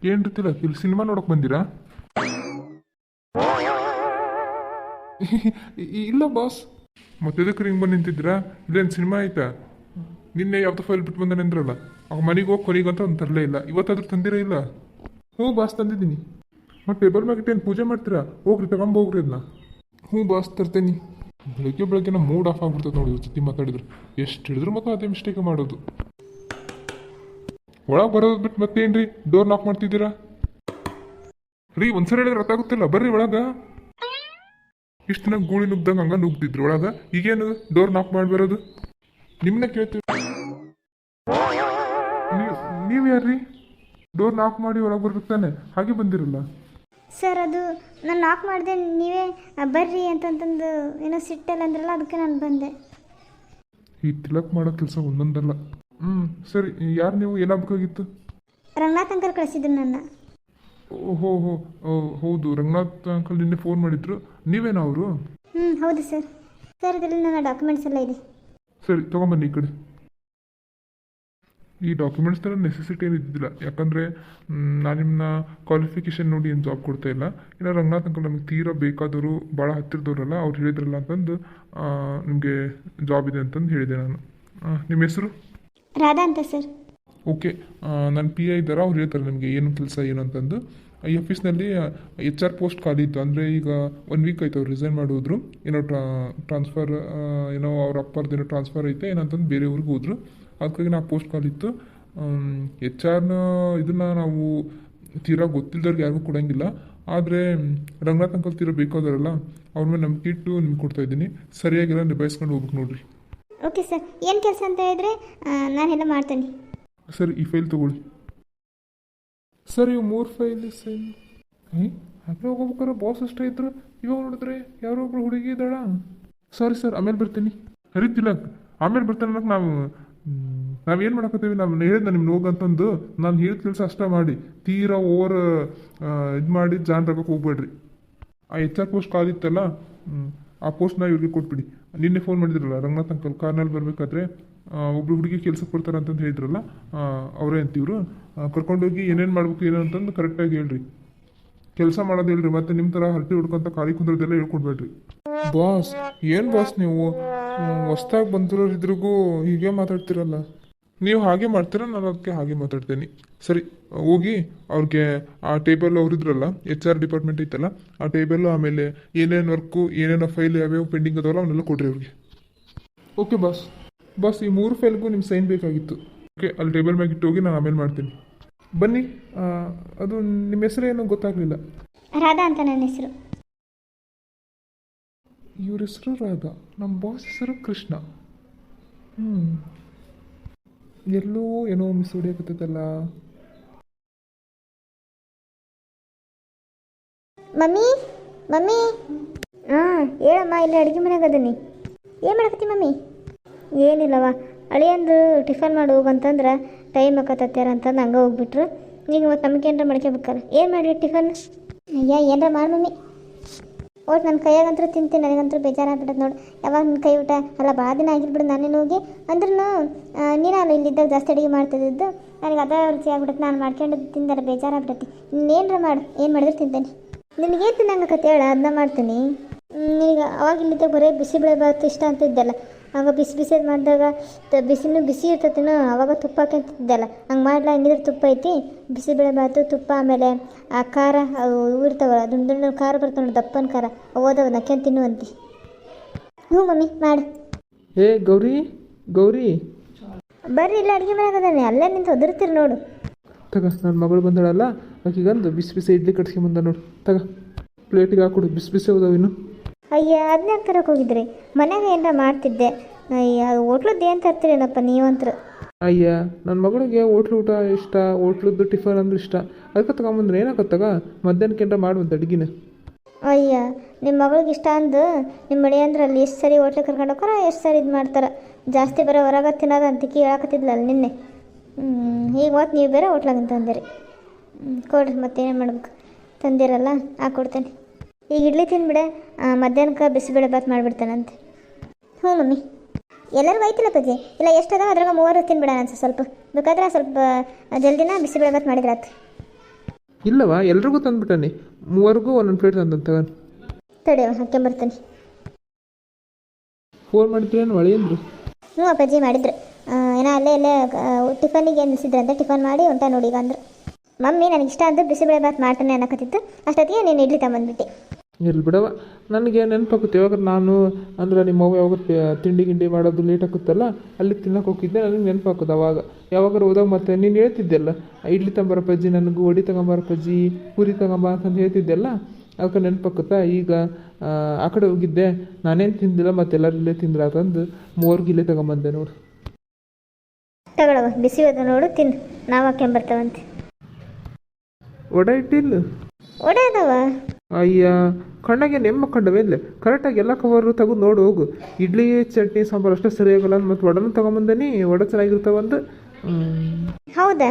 ಏನು ರೀತಿಲ್ಲ ಇಲ್ಲಿ ಸಿನಿಮಾ ನೋಡೋಕೆ ಬಂದಿರಾ? ಇಲ್ಲ ಬಾಸ್. ಮತ್ತೆ ಎದಕ್ಕೆ ಹಿಂಗೆ ಬಂದು ನಿಂತಿದ್ದೀರಾ? ಇಲ್ಲೇನು ಸಿನಿಮಾ ಆಯ್ತಾ? ನಿನ್ನೆ ಯಾವ್ದು ಫೈಲ್ ಬಿಟ್ಟು ಬಂದಾನೆ ಅಂದ್ರಲ್ಲ, ಅವಾಗ ಮನೆಗೆ ಹೋಗಿ ಕೊನೆಗಂತ ಒಂದು ತರಲೇ ಇಲ್ಲ. ಇವತ್ತಾದ್ರೂ ತಂದಿರೇ ಇಲ್ಲ? ಹ್ಞೂ ಬಾಸ್ ತಂದಿದ್ದೀನಿ. ಮತ್ತು ಟೇಬಲ್ ಮ್ಯಾಗಿಟ್ಟೇನು ಪೂಜೆ ಮಾಡ್ತೀರಾ? ಹೋಗ್ರಿ ತಗೊಂಬೋಗ್ರಿ ಅದನ್ನ. ಹ್ಞೂ ಬಾಸ್ ತರ್ತೇನೆ. ಬೆಳಗ್ಗೆ ಬೆಳಗ್ಗೆನ ಮೂಡ್ ಆಫ್ ಆಗ್ಬಿಡ್ತದೆ ನೋಡಿ ಜೊತೆ ಮಾತಾಡಿದ್ರೆ. ಎಷ್ಟು ಹಿಡಿದ್ರು ಮತ್ತು ಅದೇ ಮಿಸ್ಟೇಕ್ ಮಾಡೋದು. ಒಳಗೆ ಬರೋದು ಬಿಟ್ಟು ಮತ್ತೇನ್ರಿ ಡೋರ್ ನಾಕ್ ಮಾಡ್ತಿದ್ದೀರಾ? ರೀ ಒಂದ್ಸರಿ ಹೇಳಿದ್ರೆ ಅರ್ಥ ಆಗುತ್ತಿಲ್ಲ, ಬರ್ರಿ ಒಳಗೆ. ಇಷ್ಟು ದಿನ ಗೂಳಿ ನುಗ್ದಂಗೆ ಹಂಗ ನುಗ್ದಿದ್ರು ಒಳಗೆ, ಈಗೇನು ಡೋರ್ ನಾಕ್ ಮಾಡಿ ಬರೋದು? ನಿಮ್ಮನ್ನ ಕೇಳ್ತೀವಿ. ನೀವು ಯಾರ್ರಿ ಡೋರ್ ನಾಕ್ ಮಾಡಿ ಒಳಗೆ ಬರ್ಬೇಕು ತಾನೆ? ಹಾಗೆ ಬಂದಿರಲ್ಲ. ಸರ್ ಅದು ನಾನು ನಾಕ್ ಮಾಡಿದೆ, ನೀವೇ ಬರ್ರಿ ಅಂತಂತಂದು ಏನೋ ಸಿಟ್ಟಲ್ಲ ಅಂದ್ರಲ್ಲ, ಅದಕ್ಕೆ ನಾನು ಬಂದೆ. ಈ ತಿಲಕ್ ಮಾಡೋ ಕೆಲಸ ಒಂದೊಂದಲ್ಲ. ಸರಿ, ಯಾರು ನೀವು? ಏನಾಗಬೇಕಾಗಿತ್ತು? ರಂಗನಾಥ್ ಅಂಕಲ್ ಕಳಿಸಿದ್ರು ನನ್ನ. ಓಹೋ ಹೋ ಹೌದು, ರಂಗನಾಥ್ ಅಂಕಲ್ ನಿನ್ನೆ ಫೋನ್ ಮಾಡಿದ್ರು. ನೀವೇನಾ ಅವರು? ಹೌದು ಸರ್. ಸರ್ ಇದರಲ್ಲಿ ನನ್ನ ಡಾಕ್ಯುಮೆಂಟ್ಸ್ ಎಲ್ಲ ಇದೆ. ಸರಿ ತೊಗೊಂಬನ್ನಿ ಈ ಕಡೆ. ಈ ಡಾಕ್ಯುಮೆಂಟ್ಸ್ ಥರ ನೆಸೆಸಿಟಿ ಏನು ಇದ್ದಿಲ್ಲ, ಯಾಕಂದರೆ ನಾನು ನಿಮ್ಮನ್ನ ಕ್ವಾಲಿಫಿಕೇಷನ್ ನೋಡಿ ಏನು ಜಾಬ್ ಕೊಡ್ತಾ ಇಲ್ಲ. ಇನ್ನು ರಂಗನಾಥ್ ಅಂಕಲ್ ನಮಗೆ ತೀರಾ ಬೇಕಾದವರು, ಭಾಳ ಹತ್ತಿರದವರಲ್ಲ, ಅವ್ರು ಹೇಳಿದ್ರಲ್ಲ ಅಂತಂದು ನಿಮಗೆ ಜಾಬ್ ಇದೆ ಅಂತಂದು ಹೇಳಿದೆ ನಾನು. ನಿಮ್ಮ ಹೆಸರು? ರಾಧಾ ಅಂತ ಸರ್. ಓಕೆ, ನನ್ನ ಪಿ ಐ ಇದ್ದಾರೆ, ಅವ್ರು ಹೇಳ್ತಾರೆ ನಿಮಗೆ ಏನು ಕೆಲಸ ಏನು ಅಂತಂದು. ಈ ಆಫೀಸ್ನಲ್ಲಿ HR ಪೋಸ್ಟ್ ಖಾಲಿ ಇತ್ತು. ಅಂದರೆ ಈಗ 1 ವೀಕ್ ಆಯ್ತು ಅವ್ರು ರಿಸೈನ್ ಮಾಡೋದ್ರು. ಏನೋ ಟ್ರಾನ್ಸ್ಫರ್, ಏನೋ ಅವ್ರ ಅಪ್ಪರ್ದು ಏನೋ ಟ್ರಾನ್ಸ್ಫರ್ ಐತೆ ಏನಂತಂದು ಬೇರೆ ಊರಿಗೆ ಹೋದ್ರು. ಅದಕ್ಕಾಗಿ ನಾವು ಪೋಸ್ಟ್ ಖಾಲಿ ಇತ್ತು. HR ಇದನ್ನು ನಾವು ತೀರಾ ಗೊತ್ತಿಲ್ಲದವ್ರಿಗೆ ಯಾರಿಗೂ ಕೊಡೋಂಗಿಲ್ಲ. ಆದರೆ ರಂಗನಾಥ್ ಅಂಕಲ್ ತೀರಾ ಬೇಕಾದವರಲ್ಲ, ಅವ್ರ ಮೇಲೆ ನಂಬಿಕೆ ಇಟ್ಟು ನಿಮ್ಗೆ ಕೊಡ್ತಾಯಿದ್ದೀನಿ. ಸರಿಯಾಗಿಲ್ಲ ನಿಭಾಯಿಸ್ಕೊಂಡು ಹೋಗ್ಬೇಕು ನೋಡಿರಿ. Okay sir. ಏನು ಕೆಲಸ ಅಂತ ಹೇಳಿದ್ರೆ ನಾನೆಲ್ಲ ಮಾಡ್ತೇನೆ. ಸರಿ, ಈ ಫೈಲ್ ತೊಗೊಳ್ಳಿ. ಸರ್ ಇವು 3 ಫೈಲ್ ಸೈನ್. ಹಾಗೆ ಹೋಗ್ಬೇಕಾರೆ ಬಾಸ್ ಅಷ್ಟೇ ಇದ್ರು, ಇವಾಗ ನೋಡಿದ್ರೆ ಯಾರೋ ಒಬ್ರು ಹುಡುಗಿ ಇದ್ದಾಳ. ಸಾರಿ ಸರ್, ಆಮೇಲೆ ಬರ್ತೀನಿ. ಹರಿತಿಲ್ಲ, ಆಮೇಲೆ ಬರ್ತಾನೆ ಅನ್ನೋಕೆ ನಾವೇನು ಮಾಡಕತ್ತೀವಿ? ನಾನು ಹೇಳಿದ್ನ ನಿಮ್ಗೆ ಹೋಗಂತಂದು. ನಾನು ಹೇಳಿದ ಕೆಲಸ ಅಷ್ಟೇ ಮಾಡಿ, ತೀರಾ ಓವರ್ ಇದು ಮಾಡಿ ಜಾನ್ ತಗೋಕೆ ಹೋಗ್ಬೇಡ್ರಿ. ಆ HR ಪೋಸ್ಟ್ ಕಾದಿತ್ತಲ್ಲ, ಆ ಪೋಸ್ಟ್ನ ಇವ್ರಿಗೆ ಕೊಟ್ಬಿಡಿ. ನಿನ್ನೆ ಫೋನ್ ಮಾಡಿದ್ರಲ್ಲ ರಂಗನಾಥ್ ಅಂಕಲ್, ಕಾರ್ನಲ್ಲಿ ಬರಬೇಕಾದ್ರೆ ಒಬ್ರು ಹುಡುಗಿ ಕೆಲ್ಸಕ್ಕೆ ಬರ್ತಾರೆ ಅಂತಂದು ಹೇಳಿದ್ರಲ್ಲ, ಅವರೇ ಅಂತಿವ್ರು. ಕರ್ಕೊಂಡೋಗಿ ಏನೇನು ಮಾಡ್ಬೇಕು ಏನು ಅಂತಂದು ಕರೆಕ್ಟಾಗಿ ಹೇಳ್ರಿ. ಕೆಲಸ ಮಾಡೋದು ಹೇಳ್ರಿ, ಮತ್ತು ನಿಮ್ಮ ಥರ ಹರಟಿ ಹುಡ್ಕೊಂತ ಖಾಲಿ ಕುಂದ್ರದೆಲ್ಲ ಹೇಳ್ಕೊಡ್ಬೇಡ್ರಿ. ಬಾಸ್ ಏನು ಬಾಸ್ ನೀವು ಹೊಸ್ದಾಗಿ ಬಂದಿರೋರು ಇದ್ರಿಗೂ ಹೀಗೆ ಮಾತಾಡ್ತಿರಲ್ಲ. ನೀವು ಹಾಗೆ ಮಾಡ್ತೀರ, ನಾನು ಅದಕ್ಕೆ ಹಾಗೆ ಮಾತಾಡ್ತೀನಿ. ಸರಿ, ಹೋಗಿ ಅವ್ರಿಗೆ ಆ ಟೇಬಲ್ ಅವರಿದ್ರಲ್ಲ, HR ಡಿಪಾರ್ಟ್ಮೆಂಟ್ ಐತಲ್ಲ, ಆ ಟೇಬಲ್ಲು, ಆಮೇಲೆ ಏನೇನು ವರ್ಕು, ಏನೇನೋ ಫೈಲ್ ಯಾವ್ಯಾವ ಪೆಂಡಿಂಗ್ ಅದಾವಲ್ಲ ಅವನ್ನೆಲ್ಲ ಕೊಡ್ರಿ ಅವ್ರಿಗೆ. Okay boss. ಬಾಸ್ ಈ 3 ಫೈಲ್ಗೂ ನಿಮ್ಮ ಸೈನ್ ಬೇಕಾಗಿತ್ತು. ಓಕೆ, ಅಲ್ಲಿ ಟೇಬಲ್ ಮ್ಯಾಗ ಇಟ್ಟು ಹೋಗಿ ನಾನು ಆಮೇಲೆ ಮಾಡ್ತೀನಿ. ಬನ್ನಿ. ಅದು ನಿಮ್ಮ ಹೆಸರು ಏನೋ ಗೊತ್ತಾಗಲಿಲ್ಲ. ರಾಧಾ ಅಂತ ನನ್ನ ಹೆಸರು. ಇವ್ರ ಹೆಸರು ರಾಧಾ, ನಮ್ಮ ಬಾಸ್ ಹೆಸರು ಕೃಷ್ಣ. ಎಲ್ಲೋ ಏನೋ ಮಿಸ್ ಹೊಡಿಯಕತ್ತಲ್ಲ. ಮಮ್ಮಿ ಮಮ್ಮಿ ಹೇಳಮ್ಮ, ಇಲ್ಲಿ ಅಡುಗೆ ಮನೆಯಾಗ ಅದೀನಿ. ಏನು ಮಾಡಕತ್ತಿ ಮಮ್ಮಿ? ಏನಿಲ್ಲವ, ಅಳಿಯಂದು ಟಿಫನ್ ಮಾಡಿ ಹೋಗಂತಂದ್ರೆ ಟೈಮ್ ಆಕತ್ತತ್ಯಾರ ಅಂತಂದು ಹಂಗೆ ಹೋಗ್ಬಿಟ್ರು. ಈಗ ಮತ್ತು ನಮಗೆ ಏನಾರ ಮಾಡ್ಕೋಬೇಕಲ್ಲ. ಏನು ಮಾಡಿ ಟಿಫನ್? ಅಯ್ಯ ಏನಾರ ಮಾಡಿ ಮಮ್ಮಿ. ಒಟ್ಟು ನನ್ನ ಕೈಯಾಗಂತೂ ತಿಂತೀನಿ, ನನಗಂತೂ ಬೇಜಾರಾಗ್ಬಿಟ್ಟದ ನೋಡಿ. ಯಾವಾಗ ನನ್ನ ಕೈ ಊಟ ಅಲ್ಲ, ಭಾಳ ದಿನ ಆಗಿರ್ಬಿಡು ನಾನೇನು ಹೋಗಿ. ಅಂದ್ರೂ ನೀನು ಇಲ್ಲಿದ್ದಾಗ ಜಾಸ್ತಿ ಅಡುಗೆ ಮಾಡ್ತಿದ್ದು, ನನಗೆ ಅದ ರುಚಿ ಆಗ್ಬಿಡುತ್ತೆ. ನಾನು ಮಾಡ್ಕೊಂಡು ತಿಂದರೆ ಬೇಜಾರಾಗ್ಬಿಡತ್ತೆ. ಇನ್ನೇನರ ಮಾಡು, ಏನು ಮಾಡಿದ್ರೆ ತಿಂತೇನೆ. ನಿನಗೇನು ತಿನ್ನಂಗಕತ್ತೆ ಹೇಳ, ಅದನ್ನ ಮಾಡ್ತೀನಿ. ಈಗ ಅವಾಗ ಇಲ್ಲಿದ್ದಾಗ ಬರೀ ಬಿಸಿಬೇಳೆಭಾತ್ ಇಷ್ಟ ಅಂತ ಇದ್ದಲ್ಲ, ಆಗ ಬಿಸಿ ಬಿಸಿದು ಮಾಡಿದಾಗ ಬಿಸಿನೂ ಬಿಸಿ ಇರ್ತತಿನೋ, ಅವಾಗ ತುಪ್ಪ ಹಾಕ್ಯಂತಿದ್ದಲ್ಲ, ಹಂಗೆ ಮಾಡ್ಲಾ. ಹಂಗಿದ್ರೆ ತುಪ್ಪ ಐತಿ, ಬಿಸಿಬೇಳೆಭಾತು ತುಪ್ಪ, ಆಮೇಲೆ ಆ ಖಾರ ಅವು ಇರ್ತಾವಲ್ಲ, ದುಂಡು ದುಂಡು ಖಾರ ಬರ್ತಾವ ನೋಡಿ, ದಪ್ಪನ ಖಾರ, ಓದವ ನಕ್ಯಂತ ತಿನ್ನುವಂತಿ. ಹ್ಞೂ ಮಮ್ಮಿ ಮಾಡು. ಏ ಗೌರಿ, ಗೌರಿ ಬರ್ರಿ, ಇಲ್ಲ ಅಡುಗೆ ಮಾಡಾಕದಾನೆ, ಅಲ್ಲೇ ನಿಂತು ಒದರ್ತೀರಿ ನೋಡು. ತಗ, ನನ್ನ ಮಗಳು ಬಂದಳಲ್ಲ, ಆಕಿಗಂದು ಬಿಸಿ ಬಿಸಿ ಇಡ್ಲಿ ಕಟ್ಸ್ಕೊಂಬಂದ ನೋಡು. ತಗ, ಪ್ಲೇಟಿಗೆ ಹಾಕೊಡು, ಬಿಸಿ ಬಿಸಿ ಹೋದವು ಇನ್ನು. ಅಯ್ಯ, ಅದನ್ನ ತರಕ್ಕೆ ಹೋಗಿದ್ರಿ? ಮನ್ಯಾಗ ಏನಾರ ಮಾಡ್ತಿದ್ದೆ. ಅಯ್ಯ, ಹೋಟ್ಲದ್ದು ಏನು ತರ್ತೀರೇನಪ್ಪ ನೀವಂತರು. ಅಯ್ಯ, ನನ್ನ ಮಗಳಿಗೆ ಹೋಟ್ಲು ಊಟ ಇಷ್ಟ, ಹೋಟ್ಲದ್ದು ಟಿಫನ್ ಅಂದ್ರೆ ಇಷ್ಟ. ಅದಕ್ಕೆ ತಗೊಂಬಂದ್ರೆ ಏನಾಗತ್ತಾಗ ಮಧ್ಯಾಹ್ನಕ್ಕೆ ಏನಾರ ಮಾಡುವಂತ ಅಡುಗೆನ. ಅಯ್ಯ, ನಿಮ್ಮ ಮಗಳಿಗೆ ಇಷ್ಟ ಅಂದು ನಿಮ್ಮ ಮನೆ ಅಂದ್ರೆ ಅಲ್ಲಿ ಎಷ್ಟು ಸರಿ ಹೋಟ್ಲಿಗೆ ಕರ್ಕೊಂಡು ಹೋಗ್ತಾರ, ಎಷ್ಟು ಸರಿ ಇದು ಮಾಡ್ತಾರೆ. ಜಾಸ್ತಿ ಬರೋ ಹೊರಗೆ ತಿನ್ನೋದು ಅಂತಿಕ್ಕಿ ಹೇಳಕತ್ತಿದ್ಲಲ್ಲ ನಿನ್ನೆ. ಈಗ ಮತ್ತೆ ನೀವು ಬೇರೆ ಹೋಟ್ಲಾಗಿಂತ ತಂದಿರಿ. ಕೊಡ್ರಿ, ಮತ್ತೇನು ಮಾಡ್ಬೇಕು? ತಂದಿರಲ್ಲ, ಹಾಕ್ಕೊಡ್ತೇನೆ. ಈಗ ಇಡ್ಲಿ ತಿಂದುಬಿಡೆ, ಮಧ್ಯಾಹ್ನಕ್ಕೆ ಬಿಸಿಬೇಳೆ ಭಾತ್ ಮಾಡಿಬಿಡ್ತಾನಂತೆ. ಹ್ಞೂ ಮಮ್ಮಿ. ಎಲ್ಲರಿಗೂ ಐತಿಲ್ಲ ಪಜ್ಜಿ? ಇಲ್ಲ ಎಷ್ಟದ ಅದ್ರಾಗ 3 ತಿನ್ಬಿಡ ಅನ್ಸ. ಸ್ವಲ್ಪ ಬೇಕಾದ್ರೆ ಸ್ವಲ್ಪ ಜಲ್ದಿನ ಬಿಸಿಬೇಳೆ ಭಾತ್ ಮಾಡಿದ್ರೆ ಆಯ್ತು. ಇಲ್ಲವ ಎಲ್ರಿಗೂ ತಂದ್ಬಿಟ್ಟಾನೆ, ಮೂವರಿಗೂ ಒಂದೊಂದು ಪ್ಲೇಟ್ ತಂದಂತ ತಗೊಂಡು. ತಡೆಯವ ಹಾಕ್ಕೊಂಬರ್ತಾನೆ. ಫೋನ್ ಮಾಡಿದ್ರೇನು ಒಳೆಯಂದ್ರು? ಹ್ಞೂ ಅಪ್ಪಾಜಿ ಮಾಡಿದ್ರು. ಏನೋ ಅಲ್ಲೇ ಟಿಫನಿಗೆ ಏನು ನಿಲ್ಸಿದ್ರಂತೆ, ಟಿಫನ್ ಮಾಡಿ ಹೊಂಟ ನೋಡಿ ಈಗ ಅಂದ್ರೆ. ಮಮ್ಮಿ ನನಗೆ ಇಷ್ಟ ಅಂದ್ರೆ ಬಿಸಿಬೇಳೆ ಭಾತ್ ಮಾಡ್ತಾನೆ ಅನ್ನಕತ್ತಿತ್ತು, ಅಷ್ಟೊತ್ತಿಗೆ ನೀನು ಇಡ್ಲಿ ತಗೊಂಬಂದ್ಬಿಟ್ಟೆ. ಇರ್ಲಿ ಬಿಡವ, ನನಗೆ ನೆನಪಾಗುತ್ತೆ ಯಾವಾಗ ನಾನು ಅಂದ್ರೆ ನಿಮ್ಮ ಅವ್ವ ಯಾವಾಗ ತಿಂಡಿ ಗಿಂಡಿ ಮಾಡೋದು ಲೇಟ್ ಆಗುತ್ತಲ್ಲ ಅಲ್ಲಿ ತಿನ್ನಕ್ಕೆ ಹೋಗಿದ್ದೆ, ನನಗೆ ನೆನಪಾಕೋದು ಅವಾಗ. ಯಾವಾಗಾರು ಹೋದಾಗ ಮತ್ತೆ ನೀನು ಹೇಳ್ತಿದ್ದೆಲ್ಲ ಇಡ್ಲಿ ತಗೊಂಬರಪ್ಪಜ್ಜಿ, ನನಗೂ ವಡಿ ತಗೊಂಬರಪ್ಪಜ್ಜಿ, ಪೂರಿ ತಗೊಂಬ ಅಂತಂದು ಹೇಳ್ತಿದ್ದೆಲ್ಲ, ಅದಕ್ಕೆ ನೆನಪಾಗುತ್ತಾ. ಈಗ ಆ ಕಡೆ ಹೋಗಿದ್ದೆ, ನಾನೇನು ತಿಂದಿಲ್ಲ, ಮತ್ತೆಲ್ಲರೂ ಇಲ್ಲೇ ತಿಂದ್ರೆ ಅಂತಂದು ಮೂವರ್ಗೆ ಇಲ್ಲೇ ತಗೊಂಬಂದೆ ನೋಡು. ತಗೊಳವ ಬಿಸಿ ಹೋದ ನೋಡು, ತಿನ್ನು, ನಾವು ಹಾಕ್ಕೊಂಬರ್ತಾವಂತೆ. ವಡೆ ಇಟ್ಟಿಲ್ಲ? ಒಡೆ ಅದಾವ. ಅಯ್ಯ ಕಣ್ಣಾಗೆ ನೆಮ್ಮಕ್ಕಂಡವೆ ಇಲ್ಲ, ಕರೆಕ್ಟಾಗಿ ಎಲ್ಲ ಕವರು ತೆಗೆದು ನೋಡು ಹೋಗು. ಇಡ್ಲಿ ಚಟ್ನಿ ಸಾಂಬಾರು ಅಷ್ಟೇ ಸರಿಯಾಗಲ್ಲ ಮತ್ತು ವಡೆನೂ ತೊಗೊಂಬಂದೇನಿ, ವಡೆ ಚೆನ್ನಾಗಿರ್ತಾವಂದು. ಹೌದಾ,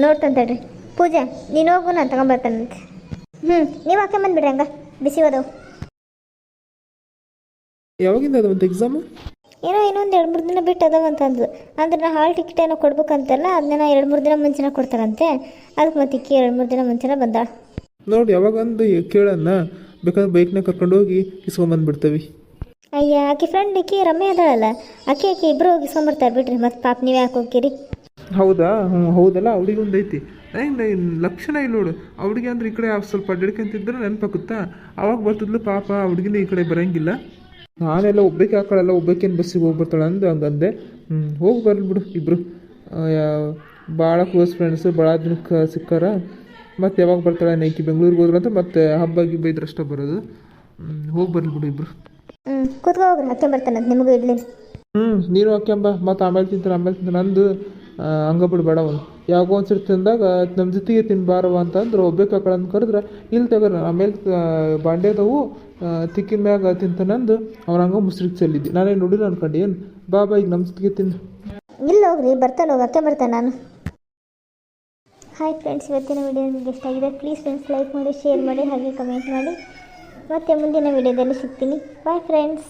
ನೋಡ್ತಾನೆ ತಡ್ರಿ. ಪೂಜಾ ನೀನು ಹೋಗು, ನಾನು ತಗೊಂಬರ್ತಾನಂತೆ. ನೀವು ಹಾಕ್ಕೊಂಬಂದ್ಬಿಡ್ರಿ ಹಂಗ, ಬಿಸಿ ಹೋದವು. ಯಾವಾಗಿಂದ ಅದು ಒಂದು ಎಕ್ಸಾಮು? ಏನೋ ಇನ್ನೊಂದು 2-3 ದಿನ ಬಿಟ್ಟು ಅದಾವಂತಂದು. ಅಂದ್ರೆ ನಾ ಹಾಲ್ ಟಿಕೆಟ್ ಏನೋ ಕೊಡ್ಬೇಕಂತಲ್ಲ, ಅದನ್ನ 2-3 ದಿನ ಮುಂಚೆನೇ ಕೊಡ್ತಾರಂತೆ. ಅದಕ್ಕೆ ಮತ್ತೆ 2-3 ದಿನ ಮುಂಚೆನೇ ಬಂದಾಳ. ನೋಡಿ ಯಾವಾಗಂದು ಕೇಳನ್ನ, ಬೇಕಾದ್ರೆ ಬೈಕ್ನಾಗ ಕರ್ಕೊಂಡು ಹೋಗಿ ಇಸ್ಕೊಂಬಂದ್ಬಿಡ್ತೀವಿ. ಅಯ್ಯ ಆಕೆ ಫ್ರೆಂಡ್ ಈಕಿ ರಮ್ಯ ಅದಾಳಲ್ಲ, ಆಕೆ ಇಬ್ಬರು ಹೋಗಿ ಇಸ್ಕೊಂಬರ್ತಾರೆ ಬಿಡ್ರಿ, ಮತ್ತೆ ಪಾಪ ನೀವೇ ಯಾಕೆ ಹೋಗ್ತೀರಿ? ಹೌದಾ? ಹ್ಞೂ ಹೌದಲ್ಲ, ಅವ್ಳಿಗೆ ಒಂದು ಐತಿ. ಲಕ್ಷಣ ಇಲ್ಲ ನೋಡು ಅವ್ಳಿಗೆ, ಅಂದ್ರೆ ಈ ಕಡೆ ಸ್ವಲ್ಪ ಅಡ್ಡಾಡ್ಕೊಂತಿದ್ರೆ ನೆನಪಾಗುತ್ತಾ, ಅವಾಗ ಬರ್ತಿದ್ಲು ಪಾಪ. ಹುಡುಗಿನ ಈ ಕಡೆ ಬರೋಂಗಿಲ್ಲ. ನಾನೆಲ್ಲ ಒಬ್ಬಕ್ಕೆ ಹಾಕೊಳ್ಳಲ್ಲ, ಒಬ್ಬಕ್ಕೇನು ಬಸ್ಸಿಗೆ ಹೋಗ್ಬರ್ತಾಳೆ ಹಂಗಂದೆ. ಹೋಗಿ ಬರ್ಲಿ ಬಿಡು ಇಬ್ಬರು, ಭಾಳ ಕ್ಲೋಸ್ ಫ್ರೆಂಡ್ಸು, ಭಾಳ ದಿನಕ್ಕೆ ಸಿಕ್ಕಾರ. ಮತ್ತು ಯಾವಾಗ ಬರ್ತಾಳೆ ನೈಕಿ ಬೆಂಗಳೂರಿಗೆ ಹೋದ್ರಂತ ಮತ್ತೆ ಹಬ್ಬ ಗಿಬ್ಬ ಇದ್ರಷ್ಟೇ ಬರೋದು. ಹೋಗಿ ಬರ್ಲಿ ಬಿಡು ಇಬ್ಬರು. ಕೂತ್ಕೊ ಹೋಗ್ರಿ, ಹಾಕ್ಕೊಂಬರ್ತಾನಂತ ನಿಮಗೂ ಇಡ್ಲಿ. ನೀನು ಹಾಕ್ಯಂಬ, ಮತ್ತು ಆಮೇಲೆ ತಿಂತಾರೆ ನಂದು ಹಂಗ ಬಿಡ್ಬೇಡ. ಅವನು ಯಾವಾಗೋ ಒಂದ್ಸರಿ ತಿಂದಾಗ ನಮ್ಮ ಜೊತೆಗೆ ತಿನ್ಬಾರವ ಅಂತಂದ್ರೆ ಒಬ್ಬಕ್ಕೆ ಹಾಕೊಳ್ಳೋದು ಕರೆದ್ರೆ ಇಲ್ಲಿ ತಗೋರ ಆಮೇಲೆ ಬಾಂಡ್ಯದವು ತಿಕ್ಕಿನ ಮ್ಯಾಗ ತಿಂತಾನಂದು ಅವ್ನು ಹಂಗೆ ಮುಸ್ರಿಗೆ ಚೆಲ್ಲಿದ್ದೆ. ನಾನೇನು ನೋಡಿಲ್ಲ ಅನ್ಕೊಂಡು, ಏನು ಬಾಬಾ ಈಗ ನಮ್ಮ ಜೊತೆಗೆ ತಿನ್ನು. ಇಲ್ಲ ಹೋಗ್ರಿ, ಬರ್ತಾನೆ, ಹೋಗಿ ಹಾಕ್ಕೊಂಬರ್ತಾನೆ ನಾನು. ಹಾಯ್ ಫ್ರೆಂಡ್ಸ್, ಇವತ್ತಿನ ವಿಡಿಯೋ ನಿಮಗೆ ಇಷ್ಟ ಆಗಿದೆ ಪ್ಲೀಸ್ ಫ್ರೆಂಡ್ಸ್ ಲೈಕ್ ಮಾಡಿ, ಶೇರ್ ಮಾಡಿ, ಹಾಗೆ ಕಮೆಂಟ್ ಮಾಡಿ. ಮತ್ತೆ ಮುಂದಿನ ವಿಡಿಯೋದಲ್ಲಿ ಸಿಗ್ತೀನಿ. Bye friends.